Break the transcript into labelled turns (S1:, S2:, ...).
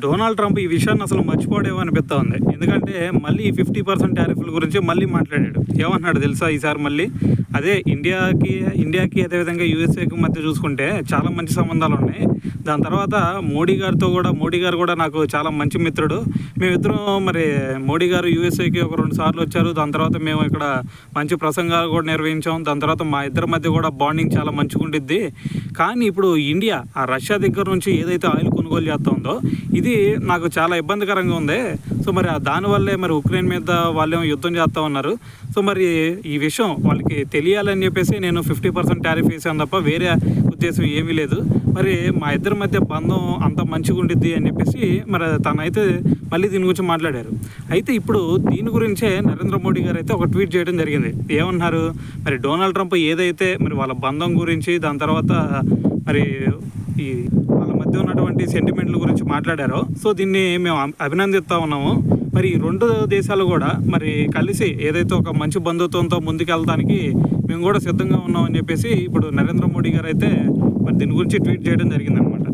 S1: Donald Trump ఈ విషయాన్ని అసలు మర్చిపోవడేమో అనిపిస్తూ ఉంది. ఎందుకంటే మళ్ళీ 50% టారిఫ్ల గురించి మళ్ళీ మాట్లాడాడు. ఏమన్నాడు తెలుసా ఈసారి మళ్ళీ? అదే ఇండియాకి అదేవిధంగా యూఎస్ఏకి మధ్య చూసుకుంటే చాలా మంచి సంబంధాలు ఉన్నాయి. దాని తర్వాత మోడీ గారు కూడా నాకు చాలా మంచి మిత్రుడు. మేమిద్దరం మరి మోడీ గారు యూఎస్ఏకి ఒక 2 సార్లు వచ్చారు. దాని తర్వాత మేము ఇక్కడ మంచి ప్రసంగాలు కూడా నిర్వహించాం. దాని తర్వాత మా ఇద్దరి మధ్య కూడా బాండింగ్ చాలా మంచిగా ఉండిద్ది. కానీ ఇప్పుడు ఇండియా ఆ రష్యా దగ్గర నుంచి ఏదైతే ఆయిల్ కొనుగోలు చేస్తుందో ఇది నాకు చాలా ఇబ్బందికరంగా ఉంది. సో మరి దానివల్లే మరి ఉక్రెయిన్ మీద వాళ్ళేమో యుద్ధం చేస్తూ ఉన్నారు. సో మరి ఈ విషయం వాళ్ళకి తెలియాలని చెప్పేసి నేను 50% టారిఫ్ వేసాను తప్ప వేరే ఉద్దేశం ఏమీ లేదు. మరి మా ఇద్దరి మధ్య బంధం అంత మంచిగా ఉండిద్ది అని చెప్పేసి మరి తనైతే మళ్ళీ దీని గురించి మాట్లాడారు. అయితే ఇప్పుడు దీని గురించే నరేంద్ర మోడీ గారు అయితే ఒక ట్వీట్ చేయడం జరిగింది. ఏమన్నారు? మరి డొనాల్డ్ ట్రంప్ ఏదైతే మరి వాళ్ళ బంధం గురించి దాని తర్వాత మరి ఈ వాళ్ళ మధ్య ఉన్నటువంటి సెంటిమెంట్ల గురించి మాట్లాడారో, సో దీన్ని మేము అభినందిస్తూ ఉన్నాము. మరి ఈ 2 దేశాలు కూడా మరి కలిసి ఏదైతే ఒక మంచి బంధుత్వంతో ముందుకెళ్ళడానికి మేము కూడా సిద్ధంగా ఉన్నామని చెప్పేసి ఇప్పుడు నరేంద్ర మోడీ గారు అయితే మరి దీని గురించి ట్వీట్ చేయడం జరిగిందనమాట.